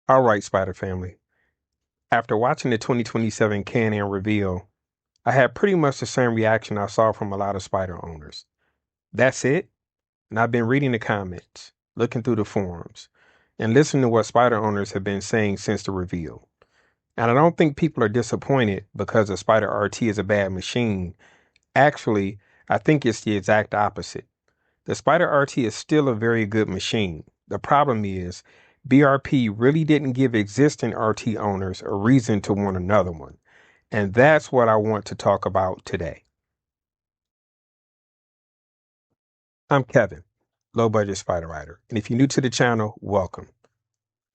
All right, Spyder family. After watching the 2027 Can-Am reveal, I had pretty much the same reaction I saw from a lot of Spyder owners. That's it? And I've been reading the comments, looking through the forums, and listening to what Spyder owners have been saying since the reveal. And I don't think people are disappointed because the Spyder RT is a bad machine. Actually, I think it's the exact opposite. The Spyder RT is still a very good machine. The problem is, BRP really didn't give existing RT owners a reason to want another one. And that's what I want to talk about today. I'm Kevin, low budget Spyder writer. And if you're new to the channel, welcome.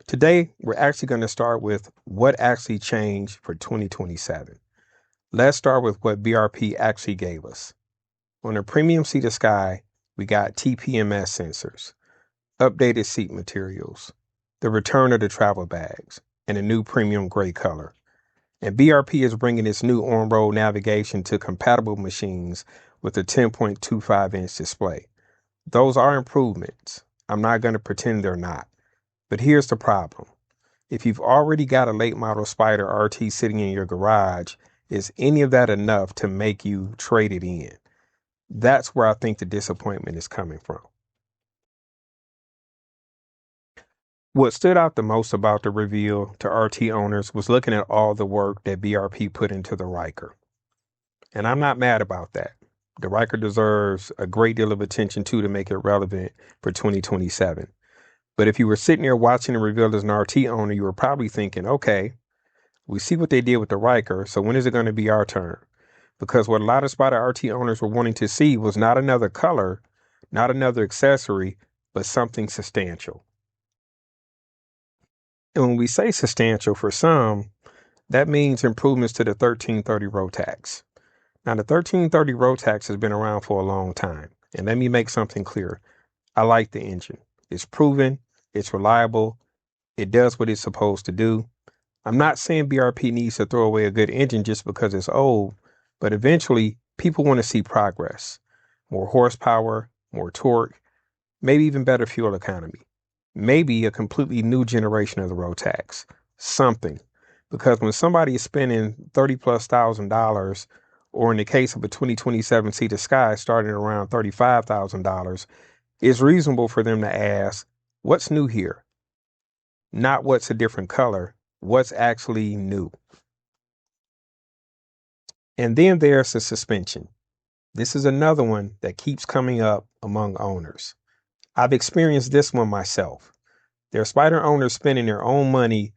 Today, we're actually going to start with what actually changed for 2027. Let's start with what BRP actually gave us. On the premium Sea to Sky, we got TPMS sensors, updated seat materials, the return of the travel bags, and a new premium gray color. And BRP is bringing its new on-road navigation to compatible machines with a 10.25-inch display. Those are improvements. I'm not going to pretend they're not. But here's the problem. If you've already got a late model Spyder RT sitting in your garage, is any of that enough to make you trade it in? That's where I think the disappointment is coming from. What stood out the most about the reveal to RT owners was looking at all the work that BRP put into the Riker. And I'm not mad about that. The Riker deserves a great deal of attention too to make it relevant for 2027. But if you were sitting there watching the reveal as an RT owner, you were probably thinking, okay, we see what they did with the Riker, so when is it going to be our turn? Because what a lot of Spyder RT owners were wanting to see was not another color, not another accessory, but something substantial. And when we say substantial for some, that means improvements to the 1330 Rotax. Now, the 1330 Rotax has been around for a long time. And let me make something clear. I like the engine. It's proven, it's reliable, it does what it's supposed to do. I'm not saying BRP needs to throw away a good engine just because it's old, but eventually people want to see progress. More horsepower, more torque, maybe even better fuel economy. Maybe a completely new generation of the Rotax. Something. Because when somebody is spending $30,000+, or in the case of a 2027 Sea to Sky starting around $35,000, it's reasonable for them to ask, what's new here? Not what's a different color, what's actually new. And then there's the suspension. This is another one that keeps coming up among owners. I've experienced this one myself. There are Spyder owners spending their own money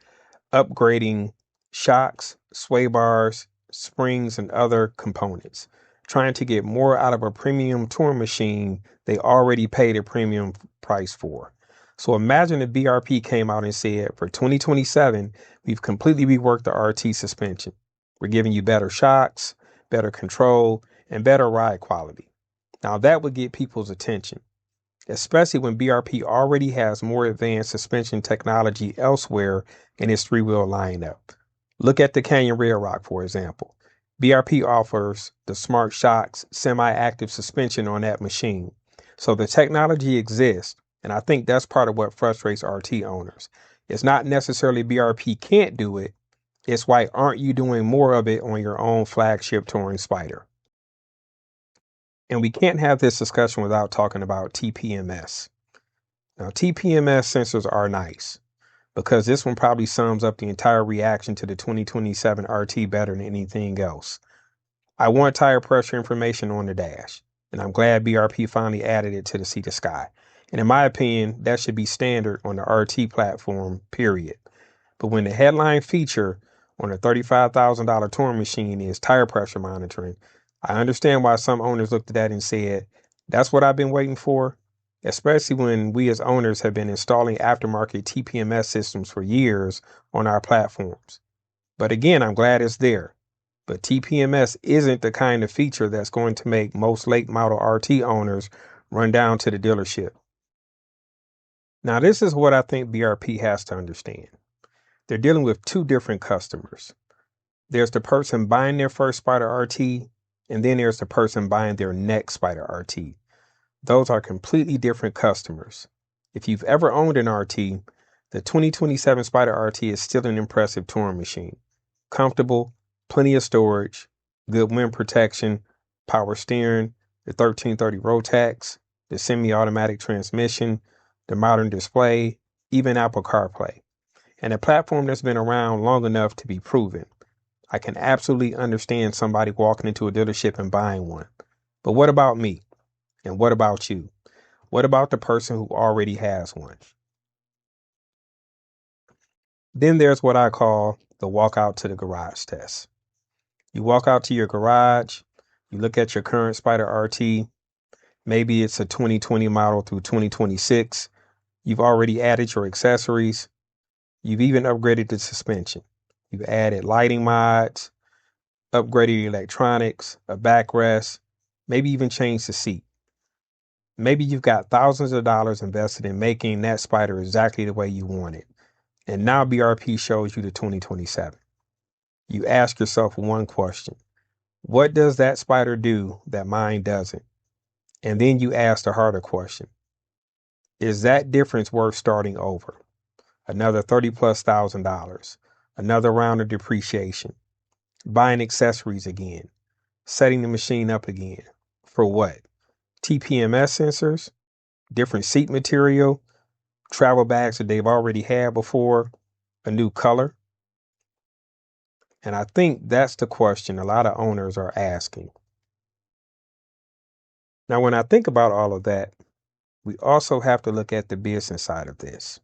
upgrading shocks, sway bars, springs, and other components, trying to get more out of a premium touring machine they already paid a premium price for. So imagine if BRP came out and said, for 2027, we've completely reworked the RT suspension. We're giving you better shocks, better control, and better ride quality. Now that would get people's attention, especially when BRP already has more advanced suspension technology elsewhere in its three-wheel lineup. Look at the Canyon Rail Rock, for example. BRP offers the Smart Shocks semi-active suspension on that machine. So the technology exists, and I think that's part of what frustrates RT owners. It's not necessarily BRP can't do it, it's why aren't you doing more of it on your own flagship touring Spyder? And we can't have this discussion without talking about TPMS. Now, TPMS sensors are nice because this one probably sums up the entire reaction to the 2027 RT better than anything else. I want tire pressure information on the dash, and I'm glad BRP finally added it to the Sea to Sky. And in my opinion, that should be standard on the RT platform, period. But when the headline feature on a $35,000 touring machine is tire pressure monitoring, I understand why some owners looked at that and said, that's what I've been waiting for, especially when we as owners have been installing aftermarket TPMS systems for years on our platforms. But again, I'm glad it's there. But TPMS isn't the kind of feature that's going to make most late model RT owners run down to the dealership. Now, this is what I think BRP has to understand. They're dealing with two different customers. There's the person buying their first Spyder RT, and then there's the person buying their next Spyder RT. Those are completely different customers. If you've ever owned an RT, The 2027 Spyder RT is still an impressive touring machine. Comfortable, plenty of storage, good wind protection, power steering, the 1330 Rotax, the semi-automatic transmission, the modern display, even Apple CarPlay, and a platform that's been around long enough to be proven. I can absolutely understand somebody walking into a dealership and buying one. But what about me? And what about you? What about the person who already has one? Then there's what I call the walk out to the garage test. You walk out to your garage, you look at your current Spyder RT, maybe it's a 2020 model through 2026. You've already added your accessories. You've even upgraded the suspension. You've added lighting mods, upgraded electronics, a backrest, maybe even changed the seat. Maybe you've got thousands of dollars invested in making that Spyder exactly the way you want it. And now BRP shows you the 2027. You ask yourself one question. What does that Spyder do that mine doesn't? And then you ask the harder question. Is that difference worth starting over? Another $30,000+, another round of depreciation, buying accessories again, setting the machine up again. For what? TPMS sensors, different seat material, travel bags that they've already had before, a new color? And I think that's the question a lot of owners are asking. Now, when I think about all of that, we also have to look at the business side of this.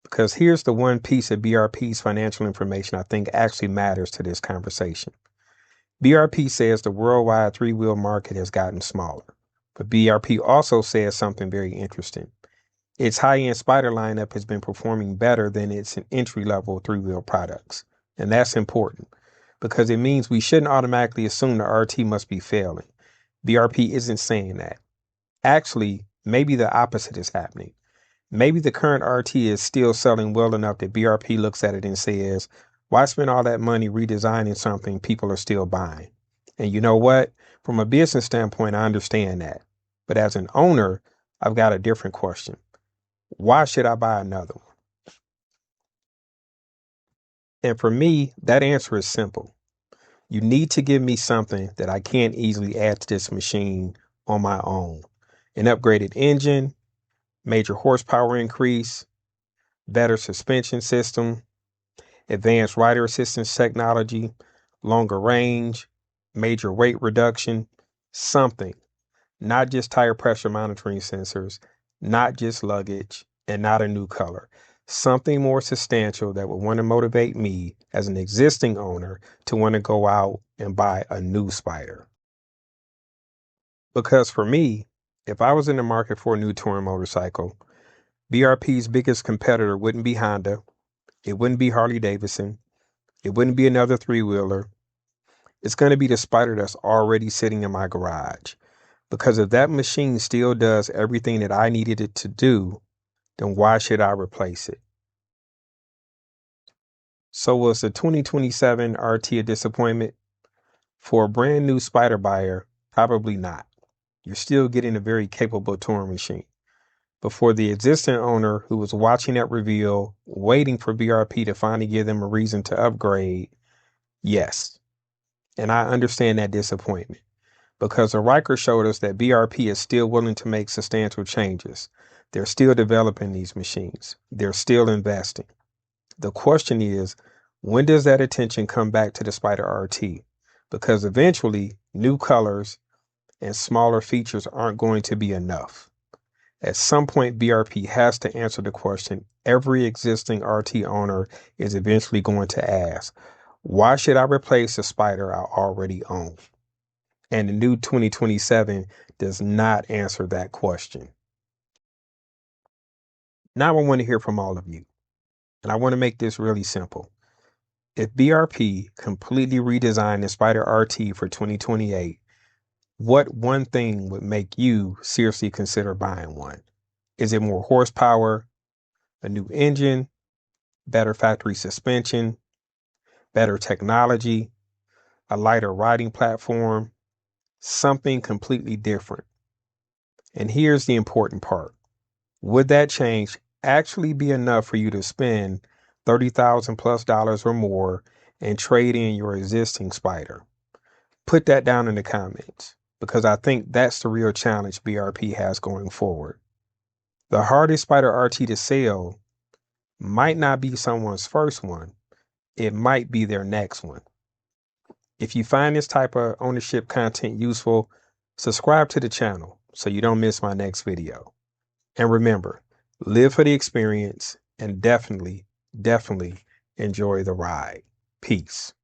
Because here's the one piece of BRP's financial information I think actually matters to this conversation. BRP says the worldwide three-wheel market has gotten smaller. But BRP also says something very interesting. Its high-end Spyder lineup has been performing better than its entry-level three-wheel products. And that's important because it means we shouldn't automatically assume the RT must be failing. BRP isn't saying that. Actually, maybe the opposite is happening. Maybe the current RT is still selling well enough that BRP looks at it and says, why spend all that money redesigning something people are still buying? And you know what? From a business standpoint, I understand that. But as an owner, I've got a different question. Why should I buy another one? And for me, that answer is simple. You need to give me something that I can't easily add to this machine on my own. An upgraded engine, major horsepower increase, better suspension system, advanced rider assistance technology, longer range, major weight reduction, something. Not just tire pressure monitoring sensors, not just luggage, and not a new color. Something more substantial that would want to motivate me as an existing owner to want to go out and buy a new Spyder. Because for me, if I was in the market for a new touring motorcycle, BRP's biggest competitor wouldn't be Honda. It wouldn't be Harley Davidson. It wouldn't be another three-wheeler. It's going to be the Spyder that's already sitting in my garage. Because if that machine still does everything that I needed it to do, then why should I replace it? So was the 2027 RT a disappointment? For a brand new Spyder buyer, probably not. You're still getting a very capable touring machine. But for the existing owner who was watching that reveal, waiting for BRP to finally give them a reason to upgrade, yes. And I understand that disappointment. Because the Riker showed us that BRP is still willing to make substantial changes. They're still developing these machines. They're still investing. The question is, when does that attention come back to the Spyder RT? Because eventually, new colors and smaller features aren't going to be enough. At some point, BRP has to answer the question every existing RT owner is eventually going to ask. Why should I replace the Spyder I already own? And the new 2027 does not answer that question. Now I want to hear from all of you. And I want to make this really simple. If BRP completely redesigned the Spyder RT for 2028, what one thing would make you seriously consider buying one? Is it more horsepower, a new engine, better factory suspension, better technology, a lighter riding platform, something completely different? And here's the important part. Would that change actually be enough for you to spend $30,000+ or more and trade in your existing Spyder? Put that down in the comments, because I think that's the real challenge BRP has going forward. The hardest Spyder RT to sell might not be someone's first one. It might be their next one. If you find this type of ownership content useful, subscribe to the channel so you don't miss my next video. And remember, live for the experience and definitely enjoy the ride. Peace.